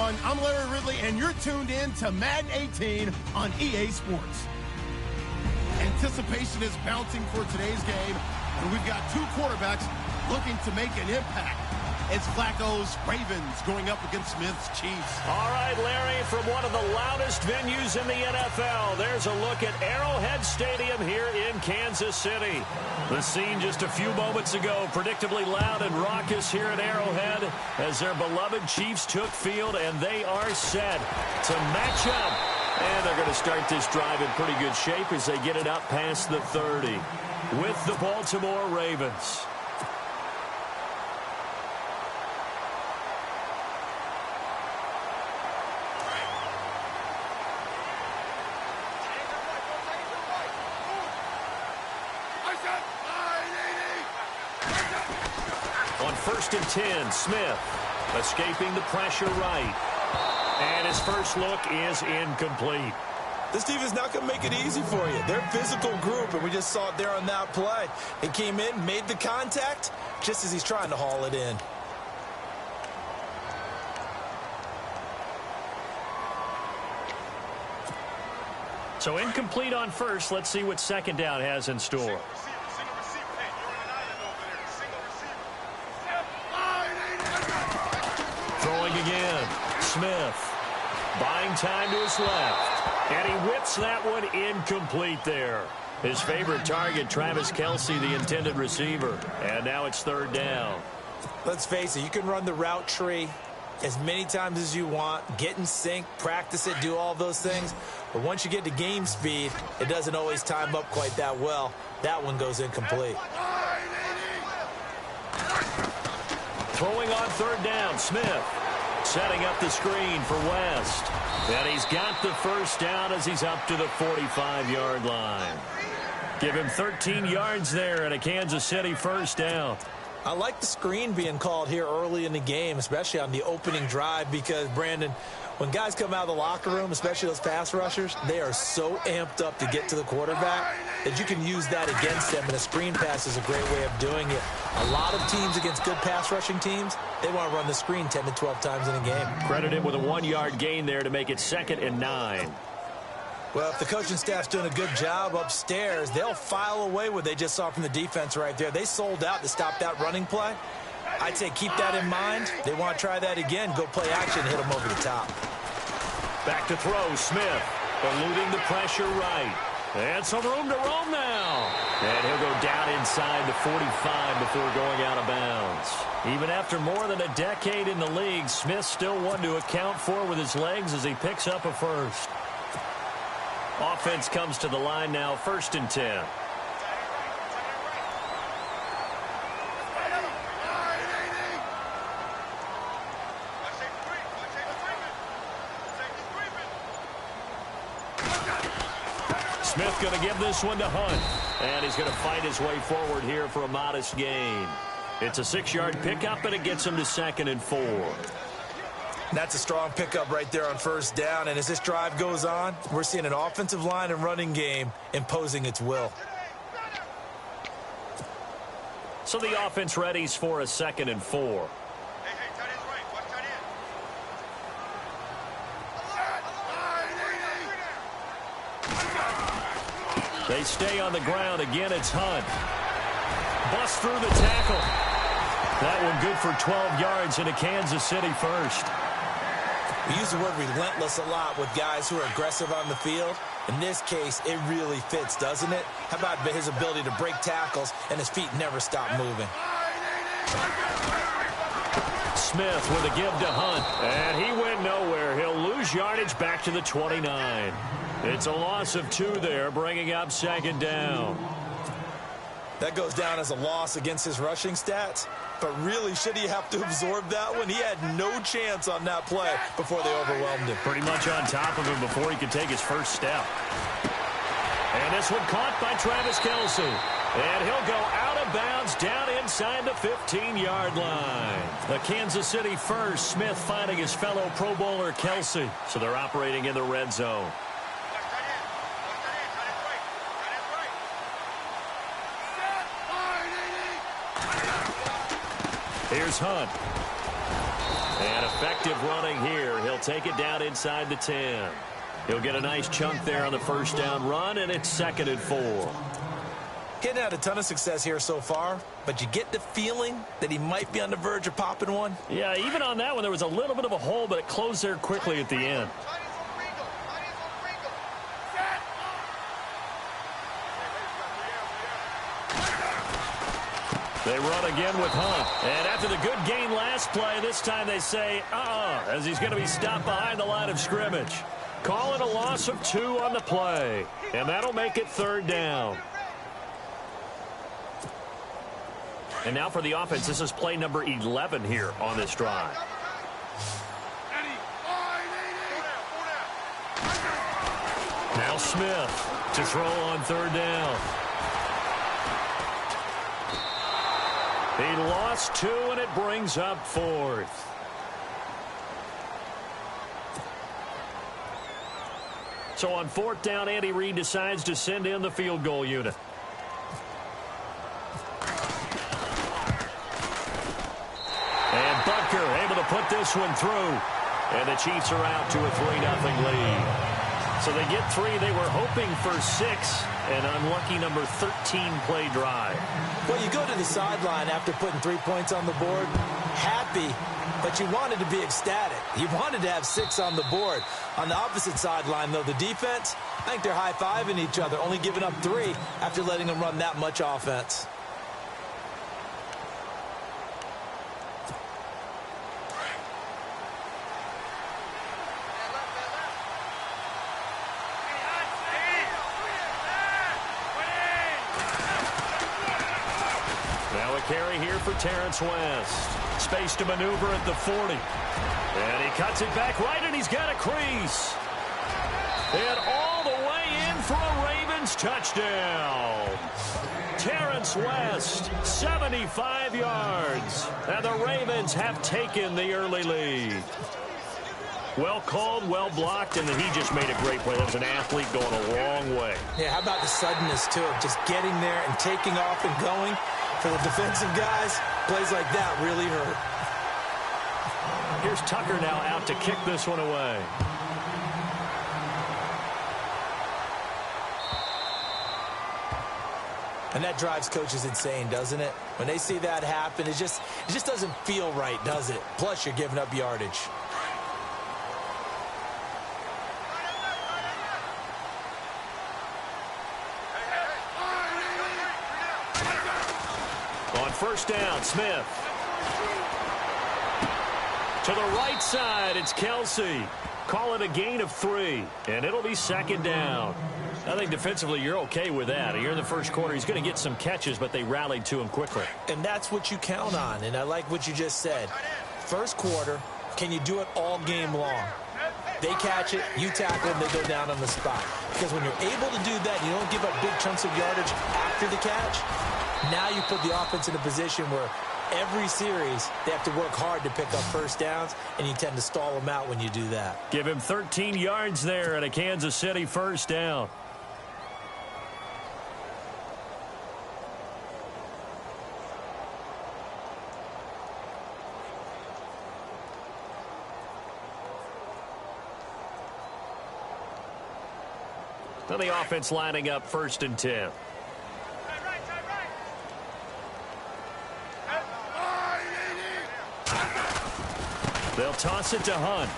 everyone. I'm Larry Ridley, and you're tuned in to Madden 18 on EA Sports. Anticipation is bouncing for today's game, and we've got two quarterbacks looking to make an impact. It's Flacco's Ravens going up against Smith's Chiefs. All right, Larry, from one of the loudest venues in the NFL, there's a look at Arrowhead Stadium here in Kansas City. The scene just a few moments ago, predictably loud and raucous here at Arrowhead as their beloved Chiefs took field, and they are set to match up. And they're going to start this drive in pretty good shape as they get it up past the 30 with the Baltimore Ravens. On 1st and 10, Smith escaping the pressure right. And his first look is incomplete. This defense is not going to make it easy for you. They're a physical group, and we just saw it there on that play. He came in, made the contact, just as he's trying to haul it in. So incomplete on first. Let's see what second down has in store. Throwing again. Smith buying time to his left. And he whips that one incomplete there. His favorite target, Travis Kelce, the intended receiver. And now it's 3rd down. Let's face it, you can run the route tree as many times as you want, get in sync, practice it, do all those things. But once you get to game speed, it doesn't always time up quite that well. That one goes incomplete. Throwing on 3rd down, Smith setting up the screen for West. And he's got the first down as he's up to the 45-yard line. Give him 13 yards there and a Kansas City first down. I like the screen being called here early in the game, especially on the opening drive, because, Brandon, when guys come out of the locker room, especially those pass rushers, they are so amped up to get to the quarterback that you can use that against them, and a screen pass is a great way of doing it. A lot of teams against good pass rushing teams, they want to run the screen 10 to 12 times in a game. Credited with a 1-yard gain there to make it 2nd and 9. Well, if the coaching staff's doing a good job upstairs, they'll file away what they just saw from the defense right there. They sold out to stop that running play. I'd say keep that in mind. They want to try that again, go play action, hit them over the top. Back to throw, Smith, eluding the pressure right. And some room to roam now. And he'll go down inside the 45 before going out of bounds. Even after more than a decade in the league, Smith still one to account for with his legs as he picks up a first. Offense comes to the line now, 1st and 10. Smith going to give this one to Hunt. And he's going to fight his way forward here for a modest gain. It's a 6-yard pickup, and it gets him to 2nd and 4. That's a strong pickup right there on 1st down. And as this drive goes on, we're seeing an offensive line and running game imposing its will. So the offense readies for a 2nd and 4. They stay on the ground. Again, it's Hunt. Bust through the tackle. That one good for 12 yards and a Kansas City first. We use the word relentless a lot with guys who are aggressive on the field. In this case, it really fits, doesn't it? How about his ability to break tackles and his feet never stop moving? Smith with a give to Hunt. And he went nowhere. He'll lose yardage back to the 29. It's a loss of 2 there, bringing up 2nd down. That goes down as a loss against his rushing stats. But really, should he have to absorb that one? He had no chance on that play before they overwhelmed him. Pretty much on top of him before he could take his first step. And this one caught by Travis Kelce. And he'll go out of bounds down inside the 15-yard line. The Kansas City first, Smith finding his fellow Pro Bowler Kelce. So they're operating in the red zone. Here's Hunt. And a Effective running here. He'll take it down inside the 10. He'll get a nice chunk there on the first down run, and it's 2nd and 4. Getting had a ton of success here so far, but you get the feeling that he might be on the verge of popping one. Yeah, even on that one, there was a little bit of a hole, but it closed there quickly at the end. They run again with Hunt. And after the good gain last play, this time they say, as he's going to be stopped behind the line of scrimmage. Call it a loss of 2 on the play. And that'll make it 3rd down. And now for the offense, this is play number 11 here on this drive. Now Smith to throw on 3rd down. He lost 2, and it brings up 4th. So on 4th down, Andy Reid decides to send in the field goal unit. And Butker able to put this one through. And the Chiefs are out to a 3-0 lead. So they get 3. They were hoping for 6. An unlucky number 13 play drive. Well, you go to the sideline after putting 3 points on the board, happy, but you wanted to be ecstatic. You wanted to have 6 on the board. On the opposite sideline, though, the defense, I think they're high-fiving each other, only giving up 3 after letting them run that much offense. Carry here for Terrence West. Space to maneuver at the 40. And he cuts it back right, and he's got a crease. And all the way in for a Ravens touchdown. Terrence West, 75 yards. And the Ravens have taken the early lead. Well called, well blocked, and he just made a great play. That was an athlete going a long way. Yeah, how about the suddenness, too, of just getting there and taking off and going? For the defensive guys, plays like that really hurt. Here's Tucker now out to kick this one away. And that drives coaches insane, doesn't it? When they see that happen, it just doesn't feel right, does it? Plus, you're giving up yardage. First down, Smith. To the right side, it's Kelsey. Call it a gain of 3, and it'll be 2nd down. I think defensively you're okay with that. Here in the first quarter, he's going to get some catches, but they rallied to him quickly. And that's what you count on, and I like what you just said. First quarter, can you do it all game long? They catch it, you tackle them, they go down on the spot. Because when you're able to do that, you don't give up big chunks of yardage after the catch. Now you put the offense in a position where every series they have to work hard to pick up first downs, and you tend to stall them out when you do that. Give him 13 yards there and a Kansas City first down. Now the offense lining up 1st and 10. They'll toss it to Hunt.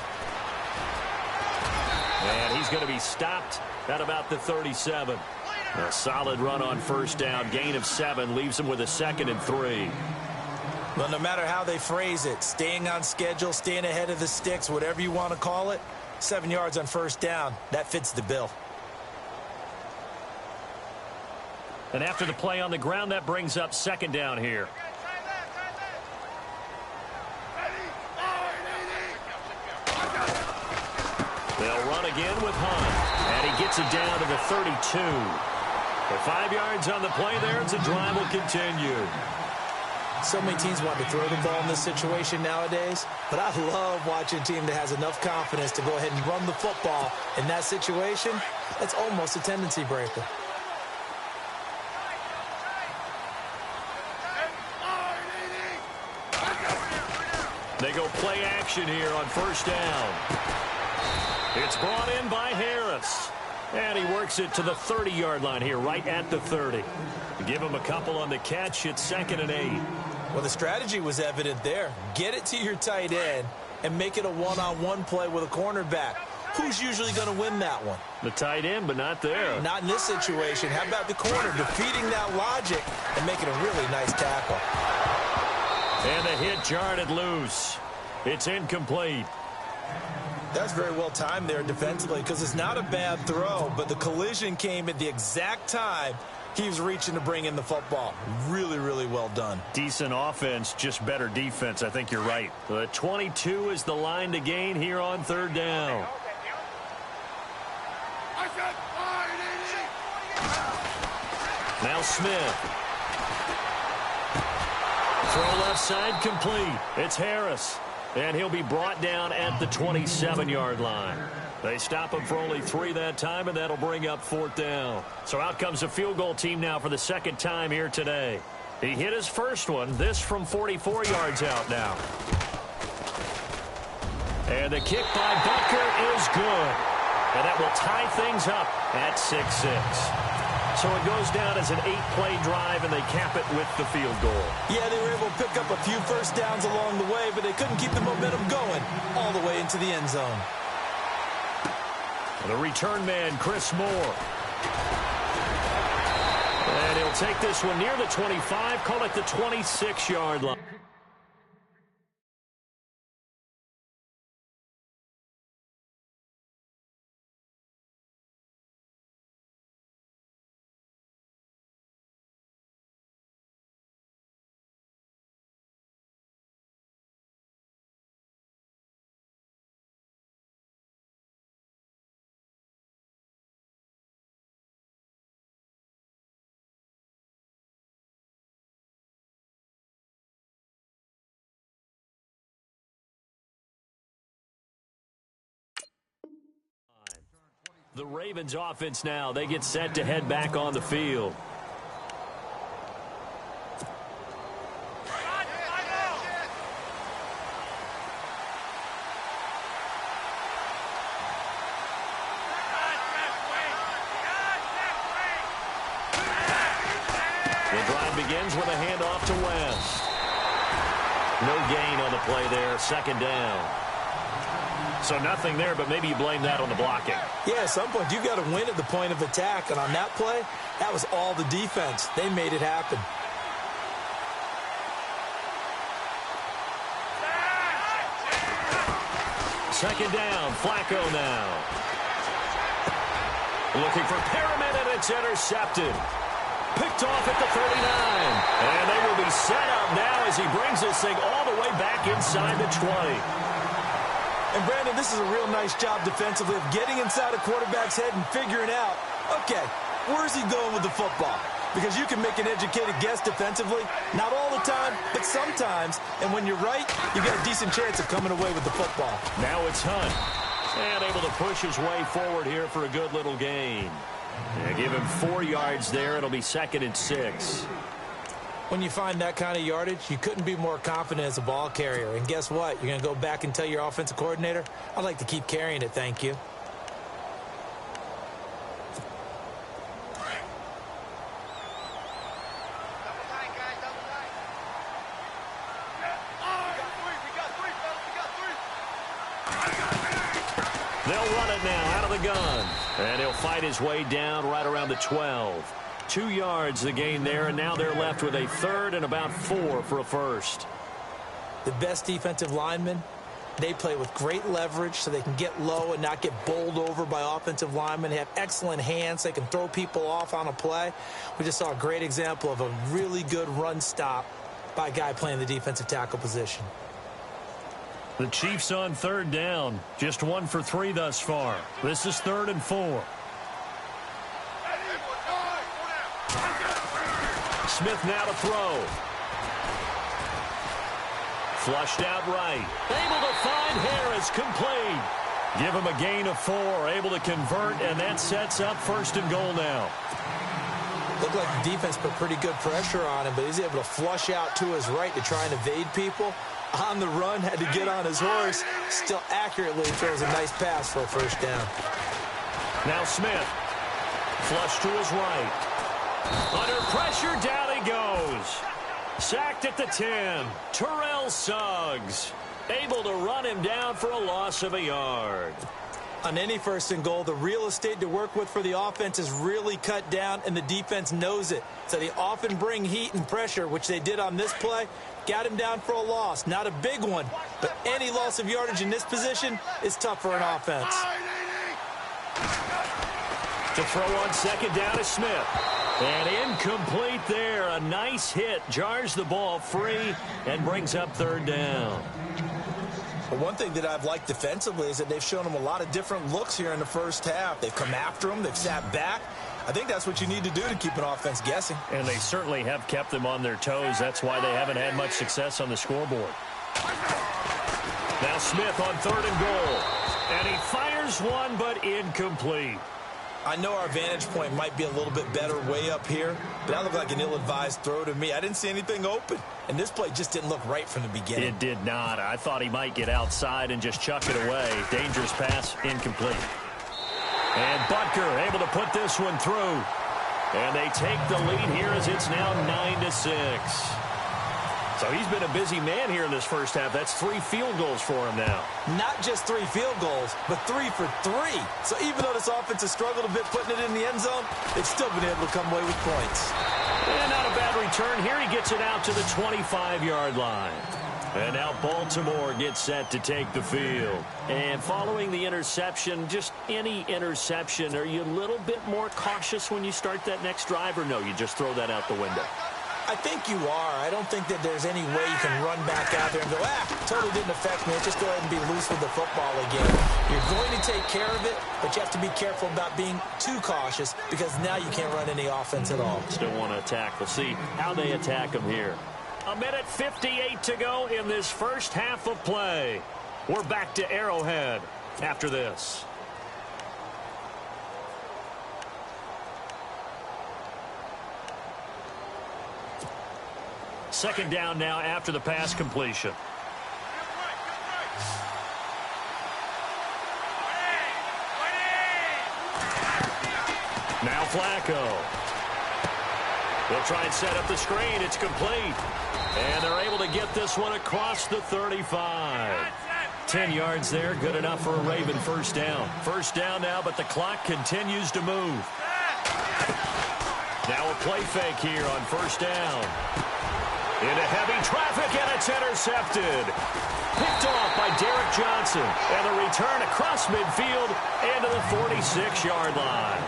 And he's going to be stopped at about the 37. A solid run on first down. Gain of 7 leaves him with a 2nd and 3. Well, no matter how they phrase it, staying on schedule, staying ahead of the sticks, whatever you want to call it, 7 yards on first down, that fits the bill. And after the play on the ground, that brings up 2nd down here. They'll run again with Hunt. And he gets it down to the 32. For 5 yards on the play there, as the drive will continue. So many teams want to throw the ball in this situation nowadays, but I love watching a team that has enough confidence to go ahead and run the football in that situation. That's almost a tendency breaker. They go play action here on first down. It's brought in by Harris. And he works it to the 30-yard line here, right at the 30. Give him a couple on the catch. It's 2nd and 8. Well, the strategy was evident there. Get it to your tight end and make it a one-on-one play with a cornerback. Who's usually going to win that one? The tight end, but not there. Not in this situation. How about the corner defeating that logic and making a really nice tackle? And the hit jarred it loose. It's incomplete. That's very well timed there defensively because it's not a bad throw, but the collision came at the exact time he was reaching to bring in the football. Really, really well done. Decent offense, just better defense. I think you're right. The 22 is the line to gain here on 3rd down. Now Smith. Throw left side complete. It's Harris. And he'll be brought down at the 27-yard line. They stop him for only 3 that time, and that'll bring up 4th down. So out comes a field goal team now for the 2nd time here today. He hit his first one, this from 44 yards out now. And the kick by Bucker is good. And that will tie things up at 6-6. So it goes down as an 8-play drive, and they cap it with the field goal. Yeah, they were able to pick up a few first downs along the way, but they couldn't keep the momentum going all the way into the end zone. The return man, Chris Moore. And he'll take this one near the 25, call it the 26-yard line. The Ravens offense now, they get set to head back on the field. The drive begins with a handoff to West. No gain on the play there, 2nd down. So nothing there, but maybe you blame that on the blocking. Yeah, at some point, you got to win at the point of attack. And on that play, that was all the defense. They made it happen. Second down, Flacco now. Looking for Perriman, and it's intercepted. Picked off at the 39. And they will be set up now as he brings this thing all the way back inside the 20. And, Brandon, this is a real nice job defensively of getting inside a quarterback's head and figuring out, okay, where's he going with the football? Because you can make an educated guess defensively, not all the time, but sometimes. And when you're right, you got a decent chance of coming away with the football. Now it's Hunt. And able to push his way forward here for a good little gain. Yeah, give him 4 yards there. It'll be 2nd and 6. When you find that kind of yardage, you couldn't be more confident as a ball carrier. And guess what? You're going to go back and tell your offensive coordinator, I'd like to keep carrying it, thank you. They'll run it now out of the gun. And he'll fight his way down right around the 12. 2 yards the gain there, and now they're left with a 3rd and about 4 for a first. The best defensive linemen, they play with great leverage so they can get low and not get bowled over by offensive linemen. They have excellent hands. They can throw people off on a play. We just saw a great example of a really good run stop by a guy playing the defensive tackle position. The Chiefs on 3rd down. Just 1 for 3 thus far. This is 3rd and 4. Smith now to throw. Flushed out right. Able to find Harris, complete. Give him a gain of 4, able to convert, and that sets up 1st and goal now. Looked like the defense put pretty good pressure on him, but he's able to flush out to his right to try and evade people. On the run, had to get on his horse. Still accurately throws a nice pass for a first down. Now Smith. Flush to his right. Under pressure, down he goes. Sacked at the 10. Terrell Suggs able to run him down for a loss of a yard. On any first and goal, the real estate to work with for the offense is really cut down, and the defense knows it. So they often bring heat and pressure, which they did on this play. Got him down for a loss. Not a big one, but any loss of yardage in this position is tough for an offense. To throw on second down is Smith. And incomplete there. A nice hit. Jars the ball free and brings up third down. Well, one thing that I've liked defensively is that they've shown him a lot of different looks here in the first half. They've come after him. They've sat back. I think that's what you need to do to keep an offense guessing. And they certainly have kept them on their toes. That's why they haven't had much success on the scoreboard. Now Smith on third and goal. And he fires one, but incomplete. I know our vantage point might be a little bit better way up here, but that looked like an ill-advised throw to me. I didn't see anything open, and this play just didn't look right from the beginning. It did not. I thought he might get outside and just chuck it away. Dangerous pass, incomplete. And Butker able to put this one through. And they take the lead here as it's now 9-6. So he's been a busy man here in this first half. That's 3 field goals for him now. Not just 3 field goals, but 3 for 3. So even though this offense has struggled a bit putting it in the end zone, they've still been able to come away with points. And not a bad return here. He gets it out to the 25-yard line. And now Baltimore gets set to take the field. And following the interception, just any interception, are you a little bit more cautious when you start that next drive, or no, you just throw that out the window? I think you are. I don't think that there's any way you can run back out there and go, totally didn't affect me. Just go ahead and be loose with the football again. You're going to take care of it, but you have to be careful about being too cautious because now you can't run any offense at all. Still want to attack. We'll see how they attack them here. 1:58 to go in this first half of play. We're back to Arrowhead after this. Second down now after the pass completion. Now Flacco. They'll try and set up the screen. It's complete. And they're able to get this one across the 35. 10 yards there. Good enough for a Raven first down. First down now, but the clock continues to move. Now a play fake here on first down. Into heavy traffic, and it's intercepted. Picked off by Derek Johnson. And the return across midfield into the 46-yard line.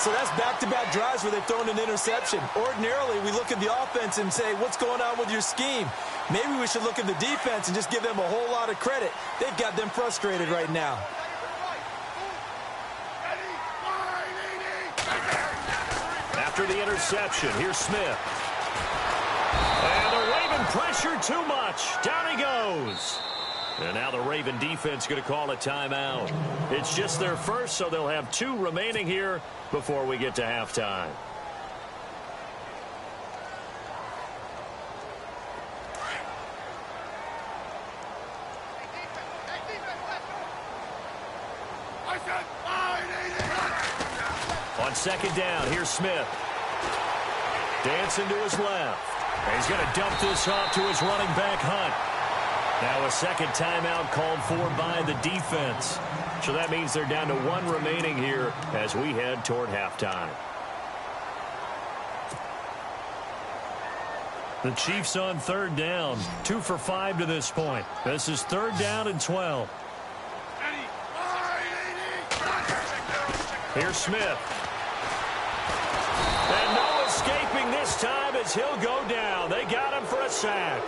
So that's back-to-back drives where they've thrown an interception. Ordinarily, we look at the offense and say, what's going on with your scheme? Maybe we should look at the defense and just give them a whole lot of credit. They've got them frustrated right now. After the interception, here's Smith. And the Raven pressure too much. Down he goes. And now the Raven defense going to call a timeout. It's just their first, so they'll have 2 remaining here before we get to halftime. On second down, here's Smith. Dancing to his left. And he's going to dump this off to his running back, Hunt. Now a second timeout called for by the defense. So that means they're down to 1 remaining here as we head toward halftime. The Chiefs on third down. 2 for 5 to this point. This is third down and 12. Here's Smith. And no escaping this time as he'll go down. They got him for a sack.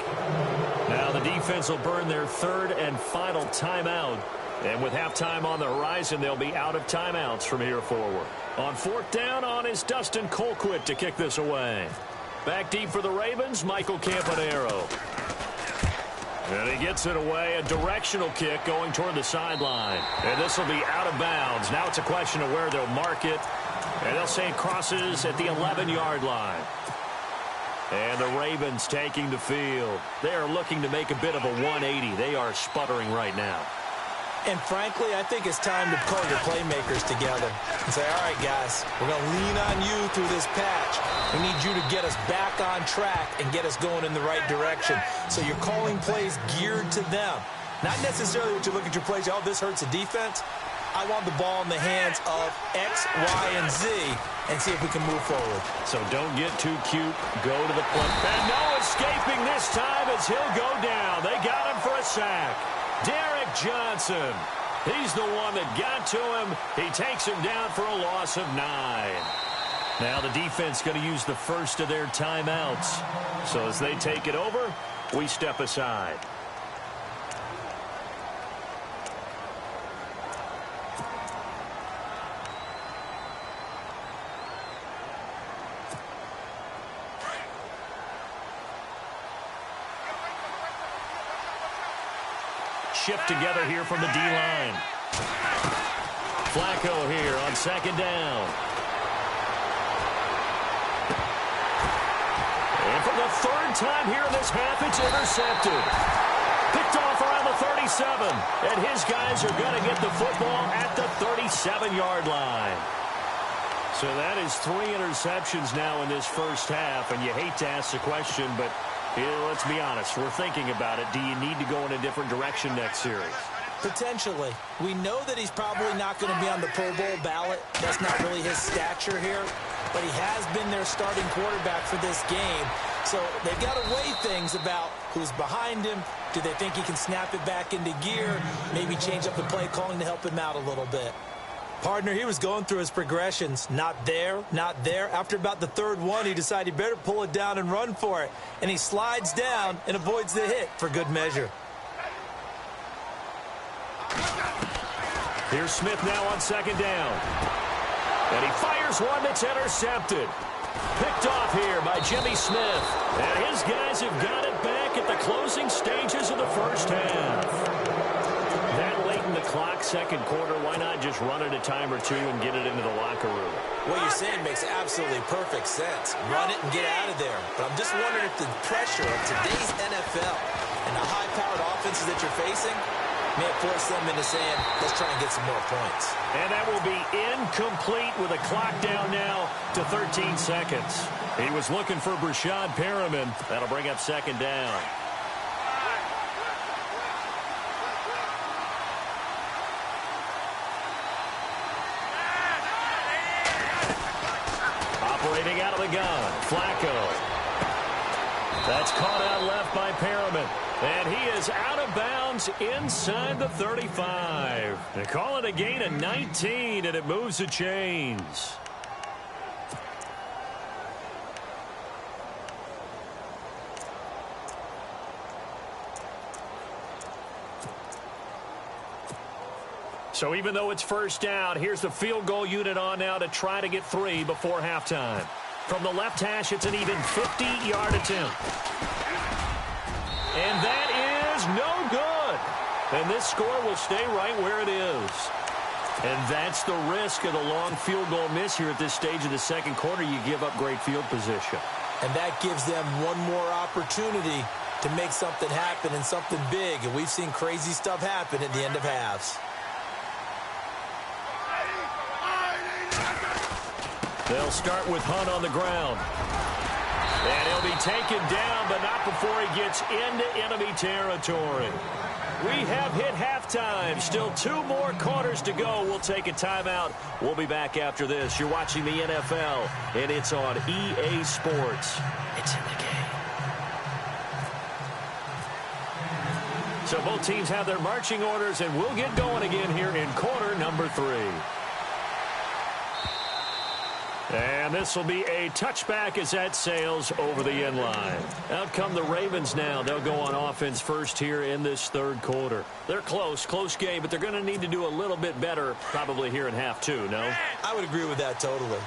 Now the defense will burn their 3rd and final timeout. And with halftime on the horizon, they'll be out of timeouts from here forward. On 4th down, on is Dustin Colquitt to kick this away. Back deep for the Ravens, Michael Campanaro. And he gets it away, a directional kick going toward the sideline. And this will be out of bounds. Now it's a question of where they'll mark it. And they'll say it crosses at the 11-yard line. And the Ravens taking the field. They are looking to make a bit of a 180. They are sputtering right now. And frankly, I think it's time to call your playmakers together and say, all right, guys, we're going to lean on you through this patch. We need you to get us back on track and get us going in the right direction. So you're calling plays geared to them. Not necessarily what you look at your plays, oh, this hurts the defense. I want the ball in the hands of X, Y, and Z and see if we can move forward. So don't get too cute. Go to the play. And no escaping this time as he'll go down. They got him for a sack. Derek Johnson. He's the one that got to him. He takes him down for a loss of 9. Now the defense going to use the first of their timeouts. So as they take it over, we step aside. Shift together here from the D-line. Flacco here on second down. And for the third time here in this half, it's intercepted. Picked off around the 37. And his guys are going to get the football at the 37-yard line. So that is 3 interceptions now in this first half. And you hate to ask the question, but let's be honest, we're thinking about it. Do you need to go in a different direction next series? Potentially. We know that he's probably not going to be on the Pro Bowl ballot. That's not really his stature here. But he has been their starting quarterback for this game. So they've got to weigh things about who's behind him. Do they think he can snap it back into gear? Maybe change up the play calling to help him out a little bit. Partner, he was going through his progressions. Not there, not there. After about the third one, he decided he better pull it down and run for it. And he slides down and avoids the hit for good measure. Here's Smith now on second down. And he fires one that's intercepted. Picked off here by Jimmy Smith. And his guys have got it back at the closing stages of the first half. That late in the clock, second quarter, why not just run it a time or two and get it into the locker room? What you're saying makes absolutely perfect sense. Run it and get out of there. But I'm just wondering if the pressure of today's NFL and the high-powered offenses that you're facing may force them into saying, let's try and get some more points. And that will be incomplete with a clock down now to 13 seconds. He was looking for Brashad Perriman. That'll bring up second down. Operating out of the gun, Flacco. That's caught out left by Perriman. And he is out of bounds inside the 35. They call it a gain of 19, and it moves the chains. So even though it's first down, here's the field goal unit on now to try to get 3 before halftime. From the left hash, it's an even 50-yard attempt. And that is no good. And this score will stay right where it is. And that's the risk of the long field goal miss here at this stage of the second quarter. You give up great field position. And that gives them one more opportunity to make something happen and something big. And we've seen crazy stuff happen at the end of halves. They'll start with Hunt on the ground. And he'll be taken down, but not before he gets into enemy territory. We have hit halftime. Still 2 more quarters to go. We'll take a timeout. We'll be back after this. You're watching the NFL, and it's on EA Sports. It's in the game. So both teams have their marching orders, and we'll get going again here in quarter number 3. And this will be a touchback as that sails over the end line. Out come the Ravens now. They'll go on offense first here in this third quarter. They're close game, but they're going to need to do a little bit better probably here in half 2, no? I would agree with that totally.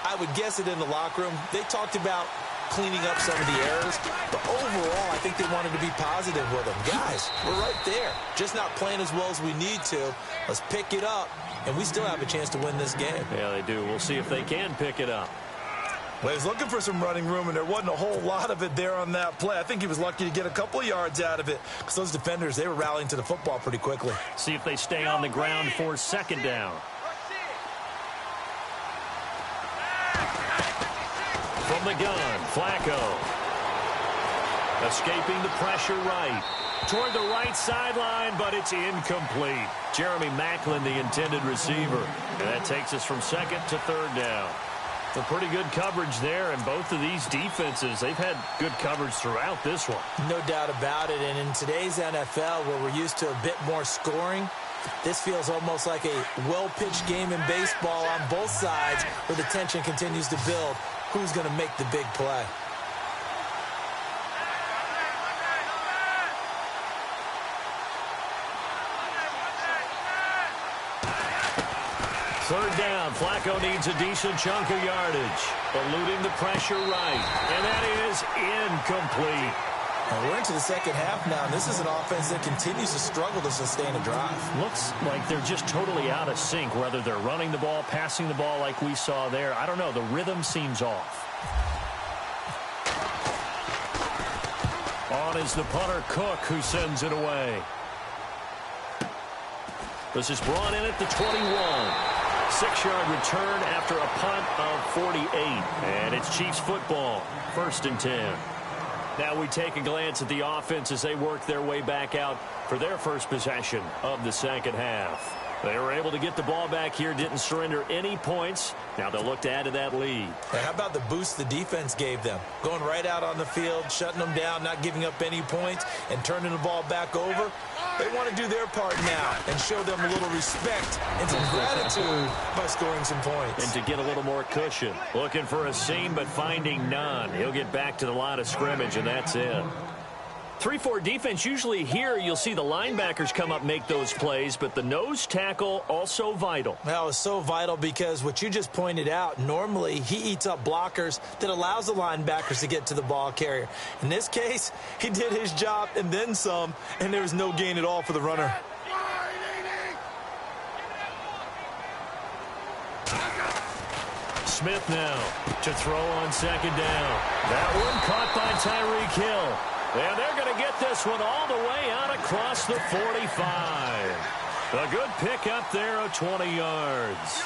I would guess it in the locker room. They talked about cleaning up some of the errors. But overall, I think they wanted to be positive with them. Guys, we're right there. Just not playing as well as we need to. Let's pick it up, and we still have a chance to win this game. Yeah, they do. We'll see if they can pick it up. Well, he was looking for some running room, and there wasn't a whole lot of it there on that play. I think he was lucky to get a couple of yards out of it because those defenders, they were rallying to the football pretty quickly. See if they stay on the ground for second down. From the gun, Flacco. Escaping the pressure right. Toward the right sideline, but it's incomplete. Jeremy Maclin, the intended receiver. And that takes us from second to third down. So pretty good coverage there, and both of these defenses, they've had good coverage throughout this one. No doubt about it, and in today's NFL, where we're used to a bit more scoring, this feels almost like a well-pitched game in baseball on both sides where the tension continues to build. Who's going to make the big play? Third down, Flacco needs a decent chunk of yardage. Eluding the pressure right, and that is incomplete. And we're into the second half now, and this is an offense that continues to struggle to sustain a drive. Looks like they're just totally out of sync, whether they're running the ball, passing the ball like we saw there. I don't know, the rhythm seems off. On is the punter, Cook, who sends it away. This is brought in at the 21. 6-yard return after a punt of 48. And it's Chiefs football, 1st and 10. Now we take a glance at the offense as they work their way back out for their first possession of the second half. They were able to get the ball back here, didn't surrender any points. Now they'll look to add to that lead. Now, how about the boost the defense gave them? Going right out on the field, shutting them down, not giving up any points, and turning the ball back over. They want to do their part now and show them a little respect and some gratitude by scoring some points. And to get a little more cushion. Looking for a seam, but finding none. He'll get back to the line of scrimmage, and that's it. 3-4 defense, usually here you'll see the linebackers come up, make those plays, but the nose tackle also vital. Well, it's so vital because what you just pointed out, normally he eats up blockers that allows the linebackers to get to the ball carrier. In this case, he did his job and then some, and there was no gain at all for the runner. Smith now to throw on second down. That one caught by Tyreek Hill. And they're going to get this one all the way out across the 45. A good pick up there of 20 yards.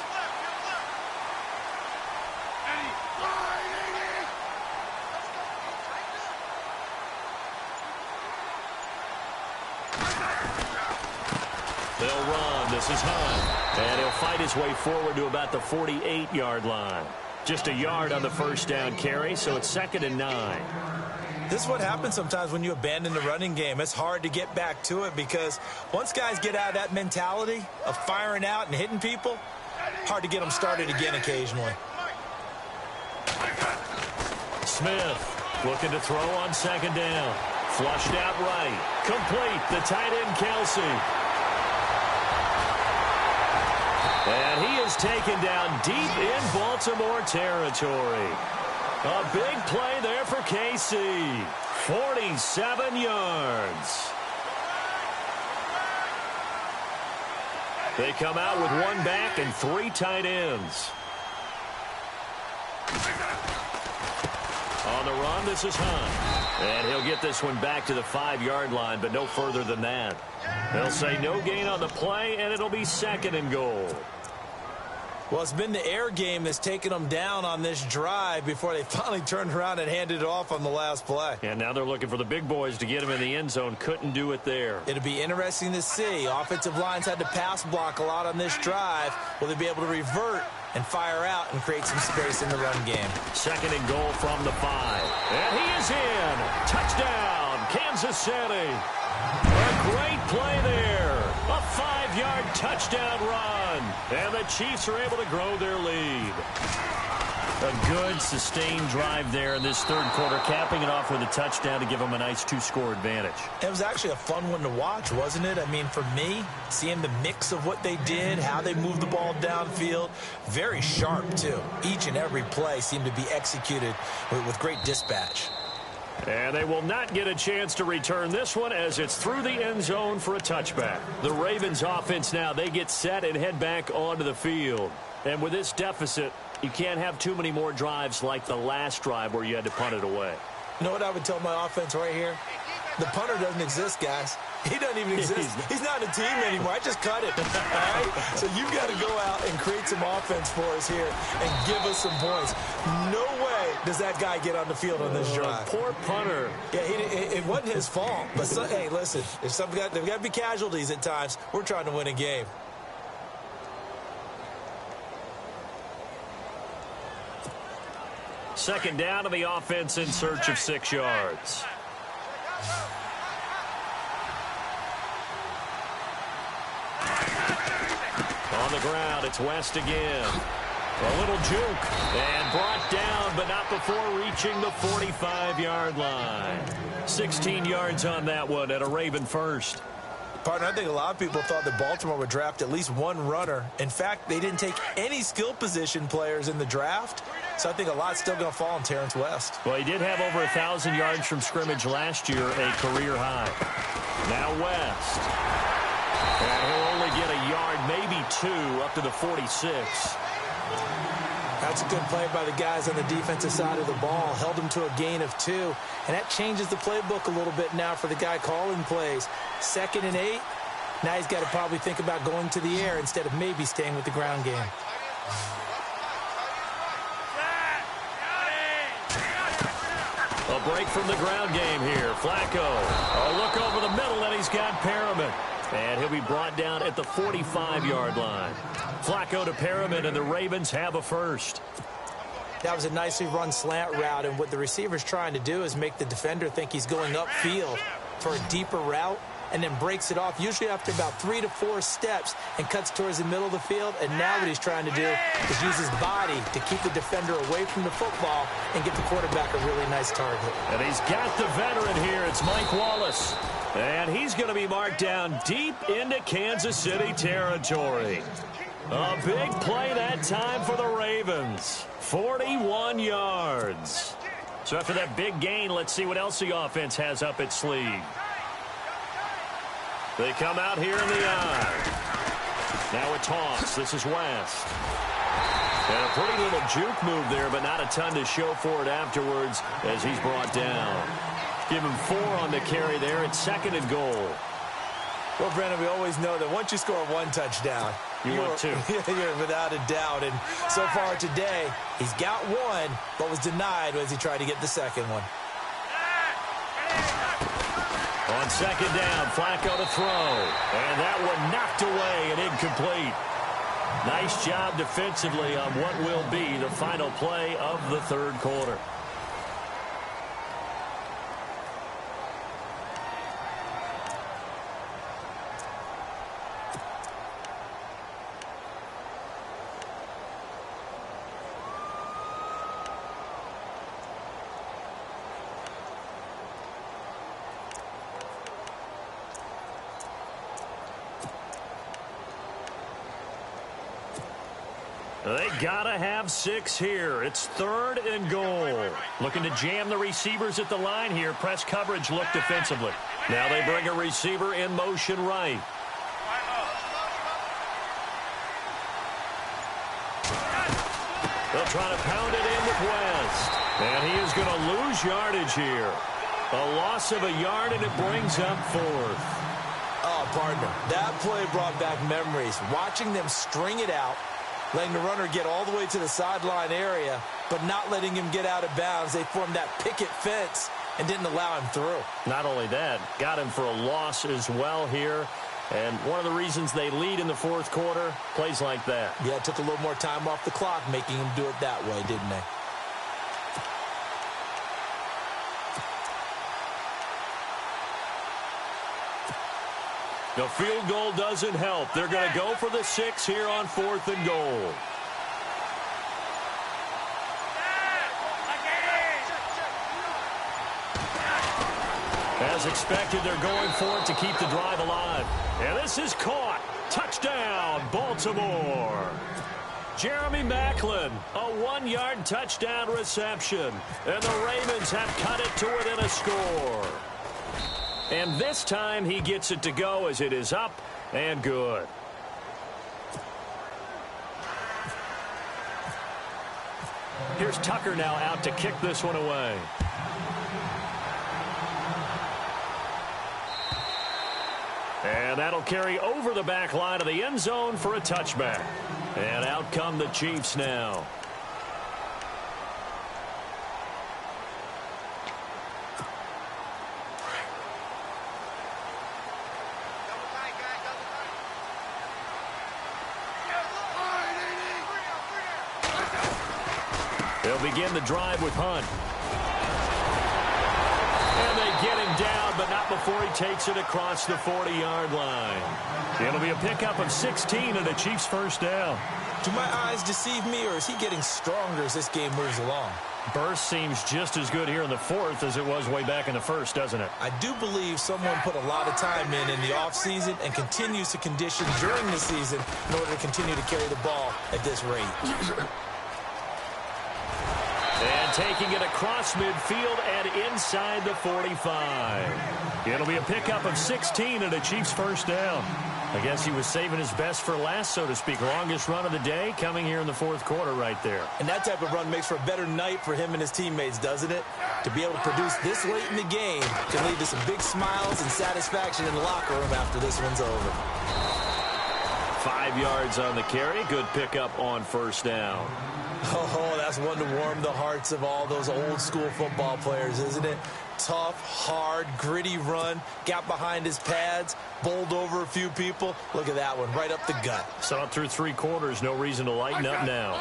They'll run. This is Hunt. And he'll fight his way forward to about the 48-yard line. Just a yard on the first down carry, so it's 2nd and 9. This is what happens sometimes when you abandon the running game. It's hard to get back to it because once guys get out of that mentality of firing out and hitting people, hard to get them started again occasionally. Smith looking to throw on second down. Flushed out right. Complete. The tight end, Kelsey. And he is taken down deep in Baltimore territory. A big play there for KC. 47 yards. They come out with one back and 3 tight ends. On the run, this is Hunt. And he'll get this one back to the 5-yard line, but no further than that. They'll say no gain on the play, and it'll be 2nd and goal. Well, it's been the air game that's taken them down on this drive before they finally turned around and handed it off on the last play. And now they're looking for the big boys to get him in the end zone. Couldn't do it there. It'll be interesting to see. Offensive lines had to pass block a lot on this drive. Will they be able to revert and fire out and create some space in the run game? 2nd and goal from the 5. And he is in. Touchdown, Kansas City. A great play there. A 5-yard touchdown run. And the Chiefs are able to grow their lead. A good, sustained drive there in this third quarter, capping it off with a touchdown to give them a nice 2-score advantage. It was actually a fun one to watch, wasn't it? I mean, for me, seeing the mix of what they did, how they moved the ball downfield, very sharp, too. Each and every play seemed to be executed with great dispatch. And they will not get a chance to return this one as it's through the end zone for a touchback. The Ravens offense now, they get set and head back onto the field. And with this deficit, you can't have too many more drives like the last drive where you had to punt it away. You know what I would tell my offense right here? The punter doesn't exist, guys. He doesn't even exist. He's not a team anymore. I just cut it. All right? So you've got to go out and create some offense for us here and give us some points. No way does that guy get on the field on this drive. Poor punter. Yeah, it wasn't his fault. But, hey, listen, if there've got to be casualties at times. We're trying to win a game. Second down to the offense in search of 6 yards. On the ground, it's West again. A little juke, and brought down, but not before reaching the 45-yard line. 16 yards on that one, and a Raven first. Partner, I think a lot of people thought that Baltimore would draft at least one runner. In fact, they didn't take any skill position players in the draft, so I think a lot's still going to fall on Terrence West. Well, he did have over 1,000 yards from scrimmage last year, a career high. Now West. And he'll only get a yard, maybe 2, up to the 46. That's a good play by the guys on the defensive side of the ball. Held him to a gain of 2. And that changes the playbook a little bit now for the guy calling plays. 2nd and 8. Now he's got to probably think about going to the air instead of maybe staying with the ground game. A break from the ground game here. Flacco. A look over the middle, and he's got Perriman. And he'll be brought down at the 45-yard line. Flacco to Perriman, and the Ravens have a first. That was a nicely run slant route, and what the receiver's trying to do is make the defender think he's going upfield for a deeper route, and then breaks it off, usually after about 3 to 4 steps, and cuts towards the middle of the field. And now what he's trying to do is use his body to keep the defender away from the football and get the quarterback a really nice target. And he's got the veteran here. It's Mike Wallace. And he's going to be marked down deep into Kansas City territory. A big play that time for the Ravens. 41 yards. So after that big gain, let's see what else the offense has up its sleeve. They come out here in the eye. Now a toss. This is West. And a pretty little juke move there, but not a ton to show for it afterwards as he's brought down. Give him 4 on the carry there. It's 2nd and goal. Well, Brandon, we always know that once you score 1 touchdown, you want 2. You're without a doubt. And so far today, he's got 1, but was denied as he tried to get the second one. On 2nd down, Flacco to throw. And that one knocked away and incomplete. Nice job defensively on what will be the final play of the third quarter. They gotta have 6 here. It's 3rd and goal. Looking to jam the receivers at the line here. Press coverage look defensively. Now they bring a receiver in motion right. They'll try to pound it in with West. And he is going to lose yardage here. A loss of a yard, and it brings up 4th. Oh, partner, that play brought back memories. Watching them string it out, letting the runner get all the way to the sideline area, but not letting him get out of bounds. They formed that picket fence and didn't allow him through. Not only that, got him for a loss as well here. And one of the reasons they lead in the 4th quarter, plays like that. Yeah, it took a little more time off the clock, making him do it that way, didn't they? The field goal doesn't help. They're going to go for the 6 here on 4th and goal. As expected, they're going for it to keep the drive alive. And this is caught. Touchdown, Baltimore. Jeremy Maclin, a 1-yard touchdown reception. And the Ravens have cut it to within a score. And this time he gets it to go as it is up and good. Here's Tucker now out to kick this one away. And that'll carry over the back line of the end zone for a touchback. And out come the Chiefs now. They'll begin the drive with Hunt. And they get him down, but not before he takes it across the 40-yard line. It'll be a pickup of 16 and a Chiefs first down. Do my eyes deceive me, or is he getting stronger as this game moves along? Burst seems just as good here in the fourth as it was way back in the first, doesn't it? I do believe someone put a lot of time in the offseason and continues to condition during the season in order to continue to carry the ball at this rate. And taking it across midfield and inside the 45. It'll be a pickup of 16 and a Chiefs first down. I guess he was saving his best for last, so to speak. Longest run of the day coming here in the fourth quarter right there. And that type of run makes for a better night for him and his teammates, doesn't it? To be able to produce this late in the game can lead to some big smiles and satisfaction in the locker room after this one's over. 5 yards on the carry. Good pickup on first down. Oh, that's one to warm the hearts of all those old school football players, isn't it? Tough, hard, gritty run. Got behind his pads, bowled over a few people. Look at that one, right up the gut. Saw it through 3 quarters. No reason to lighten up now.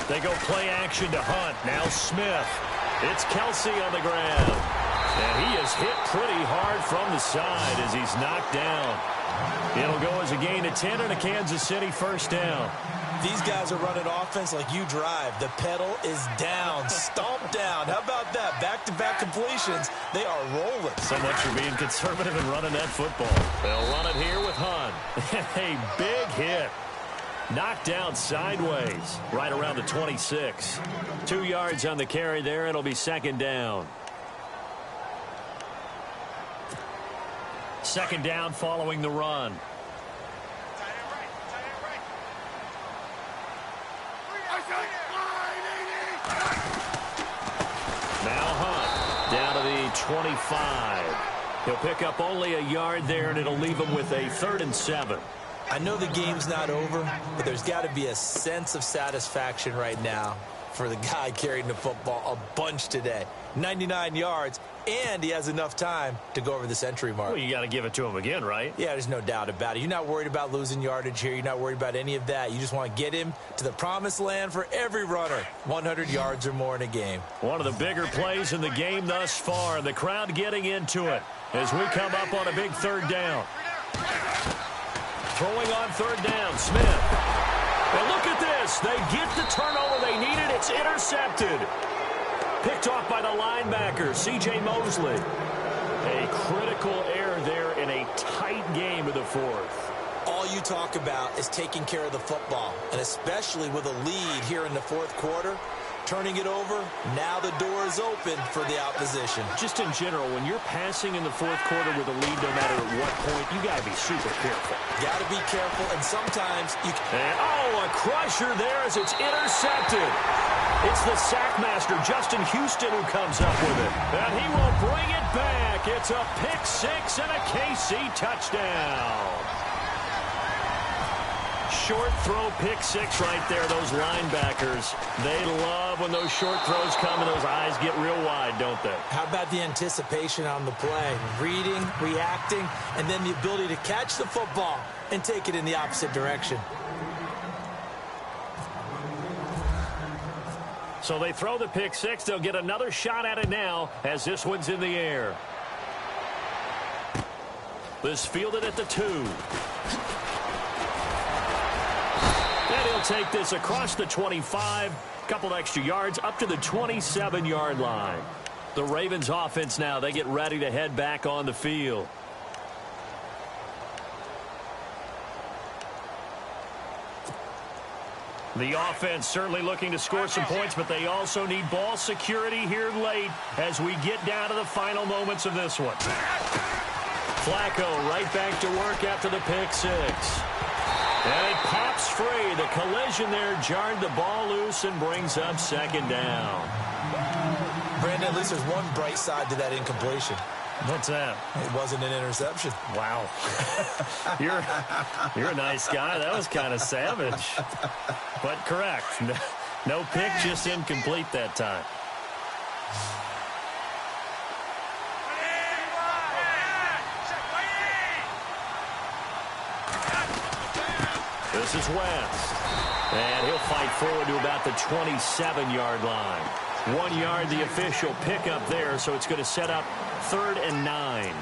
They go play action to Hunt. Now Smith. It's Kelsey on the ground. And he is hit pretty hard from the side as he's knocked down. It'll go as a gain of 10 and a Kansas City first down. These guys are running offense like you drive. The pedal is down, stomped down. How about that? Back-to-back completions. They are rolling. So much for being conservative and running that football. They'll run it here with Hunt. A big hit. Knocked down sideways right around the 26. 2 yards on the carry there. It'll be second down. Second down following the run. Now Hunt down to the 25. He'll pick up only a yard there, and it'll leave him with a 3rd and 7. I know the game's not over, but there's got to be a sense of satisfaction right now for the guy carrying the football a bunch today. 99 yards, and he has enough time to go over the century mark. Well, you got to give it to him again, right? Yeah, there's no doubt about it. You're not worried about losing yardage here. You're not worried about any of that. You just want to get him to the promised land for every runner. 100 yards or more in a game. One of the bigger plays in the game thus far, and the crowd getting into it as we come up on a big 3rd down. Throwing on 3rd down, Smith. And look at this. They get the turnover they needed. It's intercepted. Picked off by the linebacker, C.J. Mosley. A critical error there in a tight game of the 4th. All you talk about is taking care of the football, and especially with a lead here in the 4th quarter. Turning it over, now the door is open for the opposition. Just in general, when you're passing in the 4th quarter with a lead, no matter at what point, you got to be super careful. Got to be careful, and sometimes you can... And, oh, a crusher there as it's intercepted. It's the sackmaster, Justin Houston, who comes up with it. And he will bring it back. It's a pick 6 and a KC touchdown. Short throw, pick 6 right there. Those linebackers, they love when those short throws come and those eyes get real wide, don't they? How about the anticipation on the play? Reading, reacting, and then the ability to catch the football and take it in the opposite direction. So they throw the pick 6. They'll get another shot at it now as this one's in the air. This fielded at the 2. And he'll take this across the 25. Couple extra yards up to the 27-yard line. The Ravens offense now, they get ready to head back on the field. The offense certainly looking to score some points, but they also need ball security here late as we get down to the final moments of this one. Flacco right back to work after the pick six. And it pops free. The collision there jarred the ball loose and brings up second down. Brandon, at least there's one bright side to that incompletion. What's that? It wasn't an interception. Wow. You're a nice guy. That was kind of savage. But correct. No pick, just incomplete that time. This is West. And he'll fight forward to about the 27-yard line. 1 yard, the official pickup there, so it's going to set up 3rd and 9.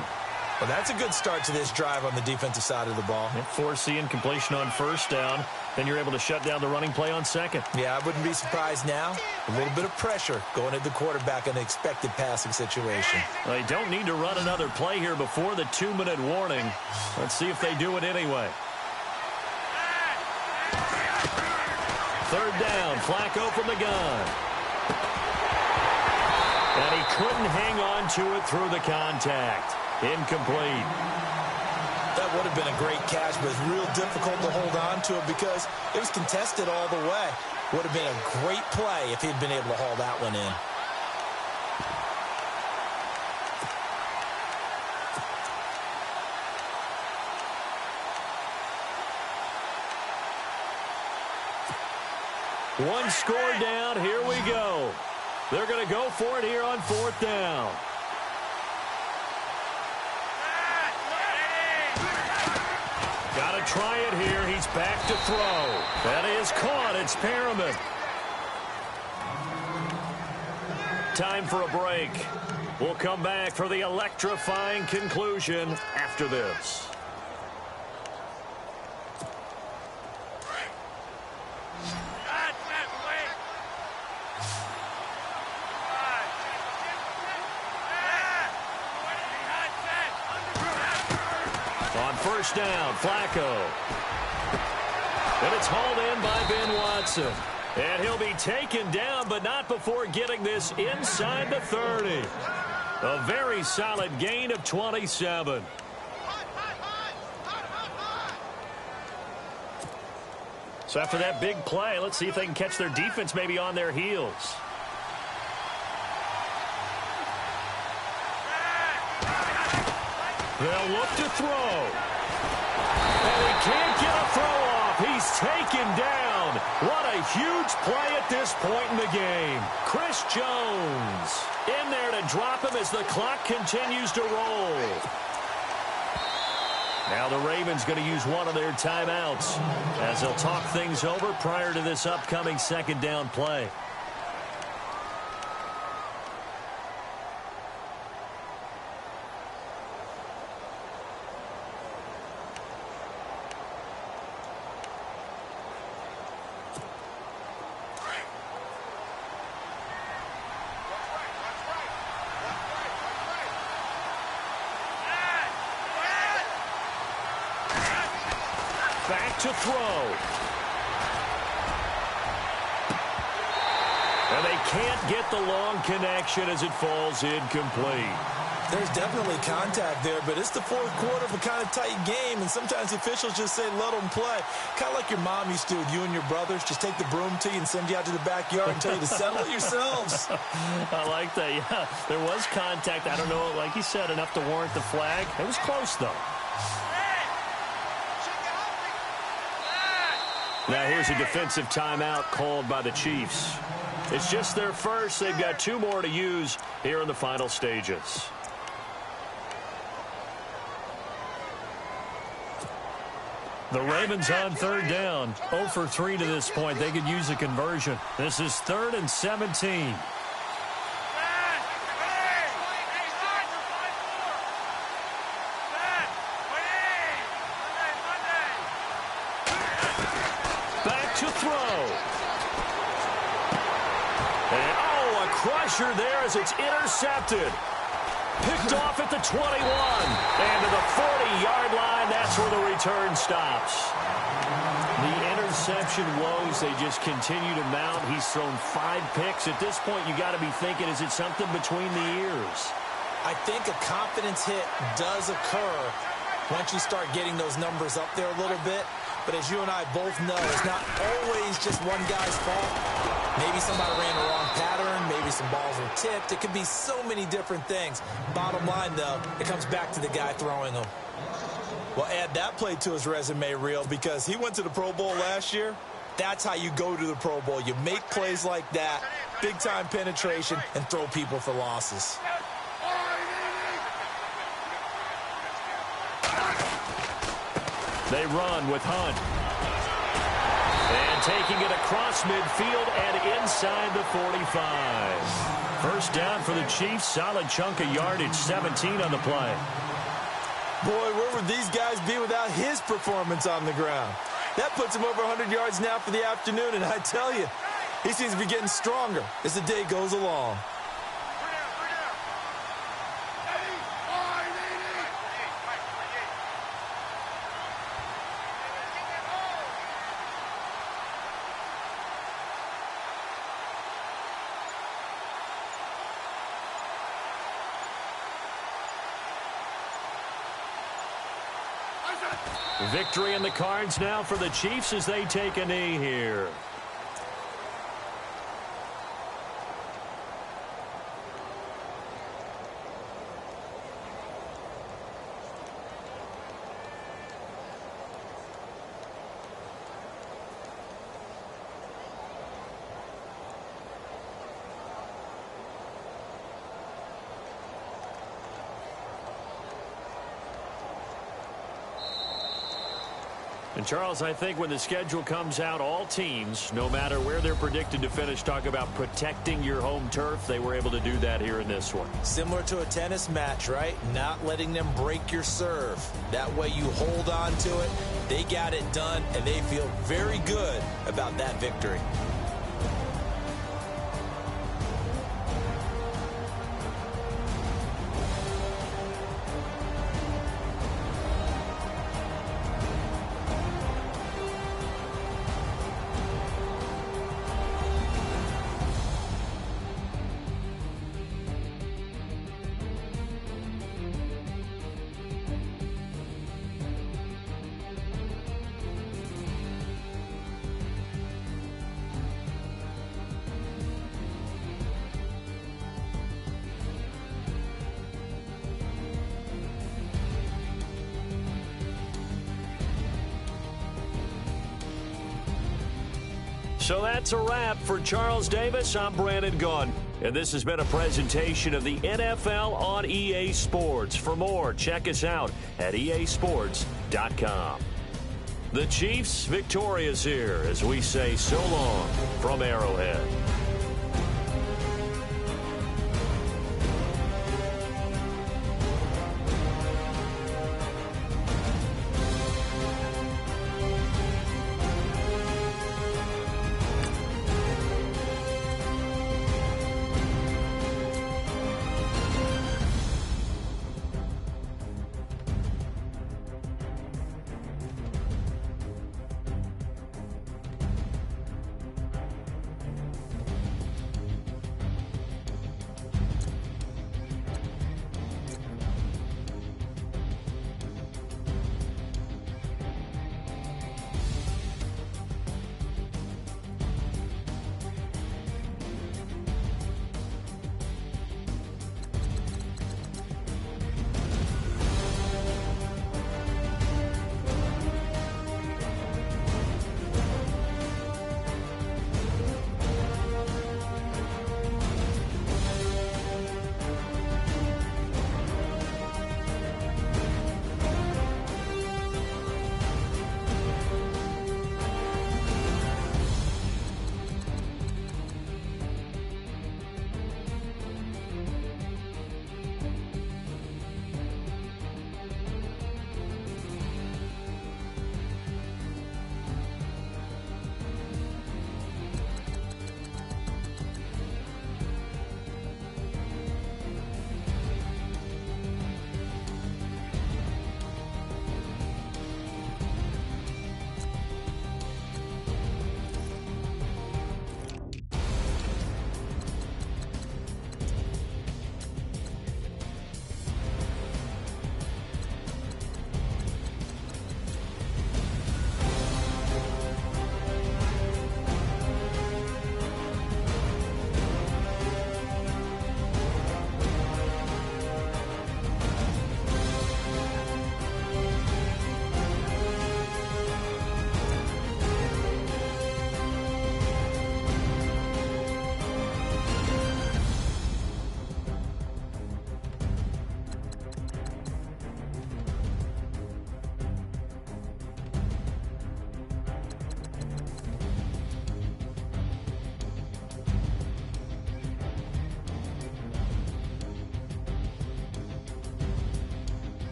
Well, that's a good start to this drive on the defensive side of the ball. Force the incompletion on first down. Then you're able to shut down the running play on second. Yeah, I wouldn't be surprised now. A little bit of pressure going at the quarterback in an expected passing situation. They don't need to run another play here before the 2-minute warning. Let's see if they do it anyway. 3rd down, Flacco from the gun. And he couldn't hang on to it through the contact. Incomplete. That would have been a great catch, but it's real difficult to hold on to it because it was contested all the way. Would have been a great play if he'd been able to haul that one in. One score down. Here we go. They're going to go for it here on 4th down. Got to try it here. He's back to throw. That is caught. It's Perriman. Time for a break. We'll come back for the electrifying conclusion after this. First down, Flacco. And it's hauled in by Ben Watson. And he'll be taken down, but not before getting this inside the 30. A very solid gain of 27. So after that big play, let's see if they can catch their defense maybe on their heels. They'll look to throw. And he can't get a throw off. He's taken down. What a huge play at this point in the game. Chris Jones in there to drop him as the clock continues to roll. Now the Ravens going to use one of their timeouts as they'll talk things over prior to this upcoming 2nd down play. Back to throw. And they can't get the long connection as it falls incomplete. There's definitely contact there, but it's the 4th quarter of a kind of tight game, and sometimes the officials just say, let them play. Kind of like your mom used to with you and your brothers. Just take the broom to you and send you out to the backyard and tell you to settle it yourselves. I like that, yeah. There was contact. I don't know, like you said, enough to warrant the flag. It was close, though. Now here's a defensive timeout called by the Chiefs. It's just their first. They've got 2 more to use here in the final stages. The Ravens on 3rd down. 0 for 3 to this point. They could use a conversion. This is 3rd and 17. To throw. And, a crusher there as it's intercepted. Picked off at the 21. And to the 40-yard line, that's where the return stops. The interception woes, they just continue to mount. He's thrown 5 picks. At this point, you got to be thinking, is it something between the ears? I think a confidence hit does occur once you start getting those numbers up there a little bit. But as you and I both know, it's not always just one guy's fault. Maybe somebody ran the wrong pattern. Maybe some balls were tipped. It could be so many different things. Bottom line, though, it comes back to the guy throwing them. Well, add that play to his resume reel because he went to the Pro Bowl last year. That's how you go to the Pro Bowl. You make plays like that, big-time penetration, and throw people for losses. They run with Hunt. And taking it across midfield and inside the 45. First down for the Chiefs. Solid chunk of yardage, 17 on the play. Boy, where would these guys be without his performance on the ground? That puts him over 100 yards now for the afternoon, and I tell you, he seems to be getting stronger as the day goes along. Victory in the cards now for the Chiefs as they take a knee here. And, Charles, I think when the schedule comes out, all teams, no matter where they're predicted to finish, talk about protecting your home turf. They were able to do that here in this one. Similar to a tennis match, right? Not letting them break your serve. That way you hold on to it. They got it done, and they feel very good about that victory. So that's a wrap for Charles Davis. I'm Brandon Gunn. And this has been a presentation of the NFL on EA Sports. For more, check us out at easports.com. The Chiefs victorious here as we say so long from Arrowhead.